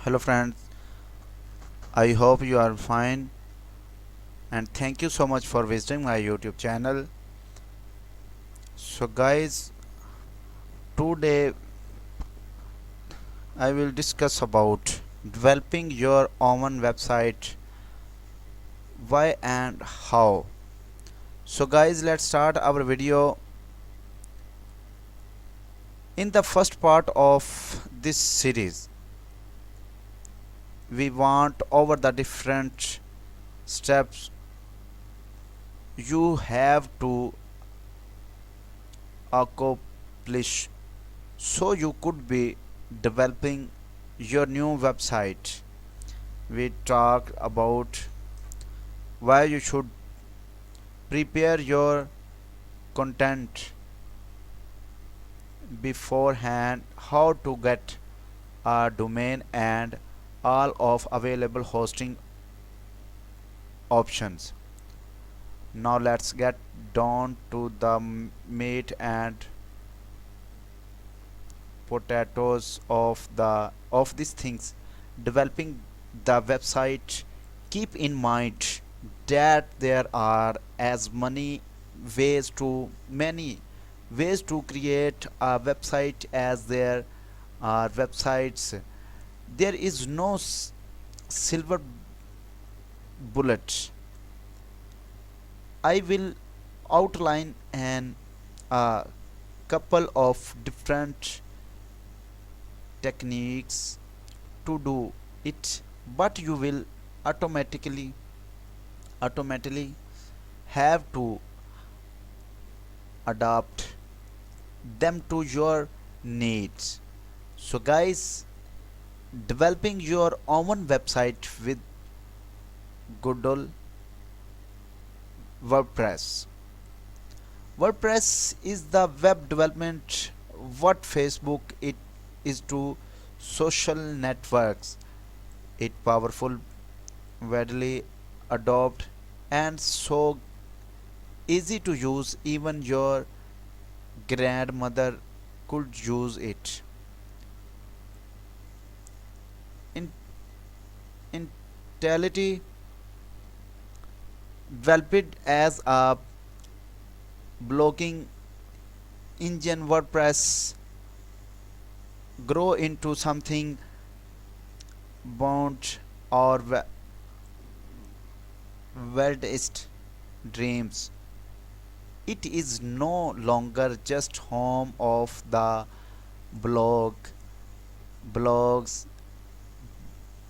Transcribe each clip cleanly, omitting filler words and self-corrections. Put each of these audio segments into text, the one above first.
Hello friends, I hope you are fine and thank you so much for visiting my YouTube channel. So guys, today I will discuss about developing your own website, why and how. So guys, let's start our video. In the first part of this series, we want over the different steps you have to accomplish so you could be developing your new website. We talked about why you should prepare your content beforehand, how to get a domain and all of available hosting options. Now let's get down to the meat and potatoes of these things. Developing the website, keep in mind that there are as many ways to create a website as there are websites. There is no silver bullet. I will outline an a couple of different techniques to do it, but you will automatically automatically have to adapt them to your needs. So guys, developing your own website with good old WordPress. WordPress is the web development what Facebook it is to social networks. It powerful, widely adopted, and so easy to use even your grandmother could use it. In Intelity developed as a blogging engine, WordPress grow into something bound or wildest dreams. It is no longer just home of the blog. Blogs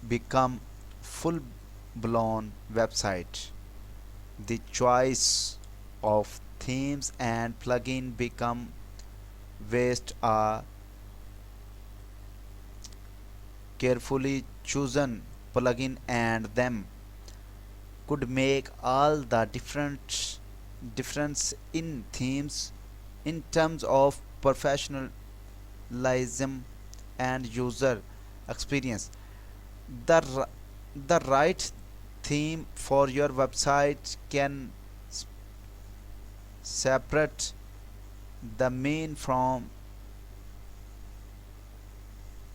become full blown website. The choice of themes and plugin become waste a carefully chosen plugin and them could make all the difference in themes in terms of professionalism and user experience. The right theme for your website can separate the main from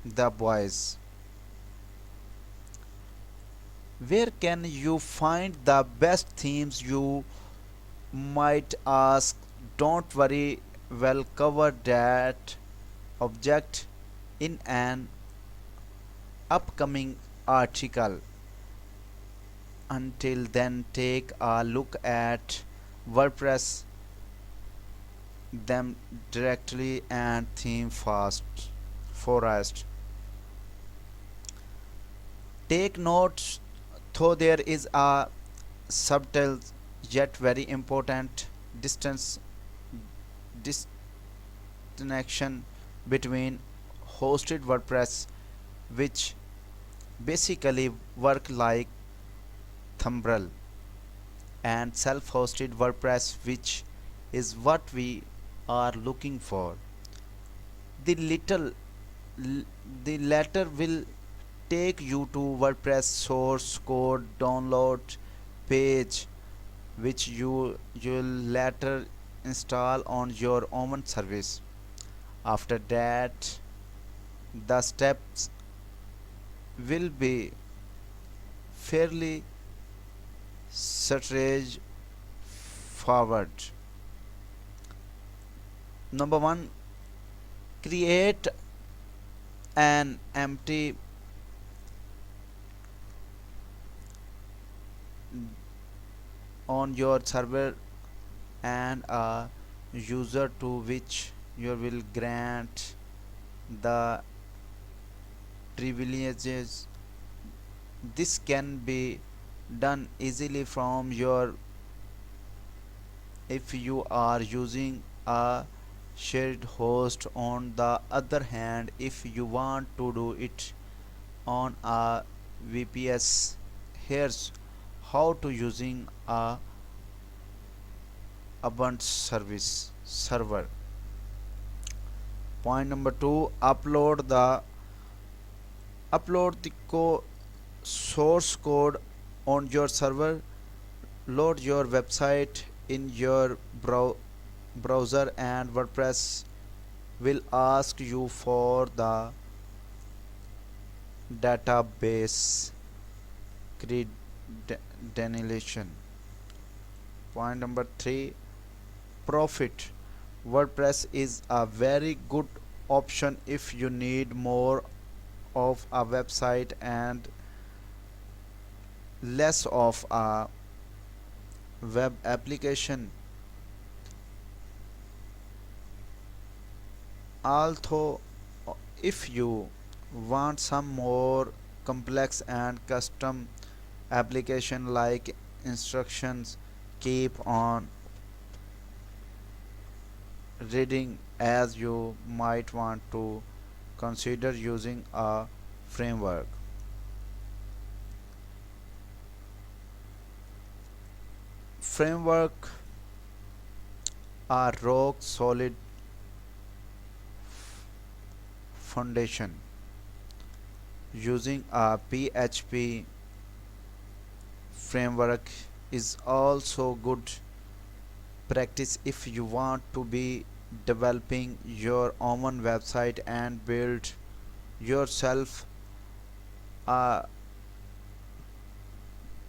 the boys. Where can you find the best themes, you might ask? Don't worry, we'll cover that object in an upcoming article. Until then, take a look at WordPress them directly and theme fast forest. Take notes, though there is a subtle yet very important distance distinction between hosted WordPress, which basically work like Thumbrel, and self-hosted WordPress, which is what we are looking for. The little the latter will take you to WordPress source code download page, which you'll later install on your own service. After that, the steps will be fairly straightforward. Number one, create an empty on your server and a user to which you will grant the privileges. This can be done easily from your if you are using a shared host. On the other hand, if you want to do it on a VPS, here's how to using a Ubuntu service server. Point number 2, upload the source code on your server. Load your website in your browser and WordPress will ask you for the database credentialation. Point number 3, profit. WordPress is a very good option if you need more of a website and less of a web application. Although if you want some more complex and custom application like instructions, keep on reading as you might want to consider using a framework. Framework are rock solid foundation. Using a PHP framework is also good practice if you want to be developing your own website and build yourself a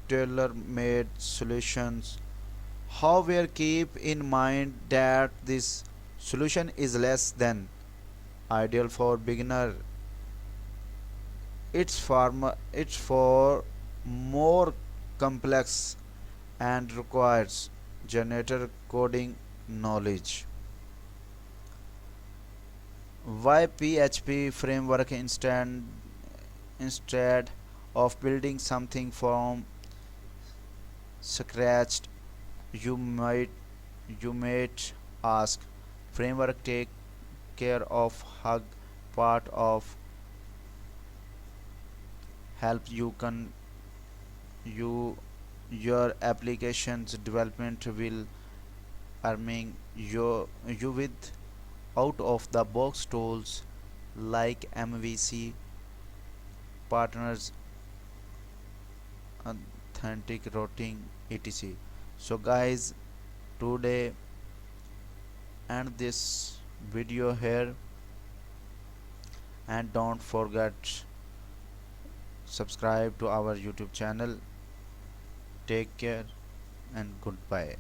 tailor-made solutions. However, keep in mind that this solution is less than ideal for beginner. It's for more complex and requires generator coding knowledge. Why PHP framework instead of building something from scratch? You might you might ask. Framework take care of hug part of help you your applications development will arming you with out of the box tools like MVC partners, authentic routing, etc. So guys, today end this video here and don't forget subscribe to our YouTube channel. Take care and goodbye.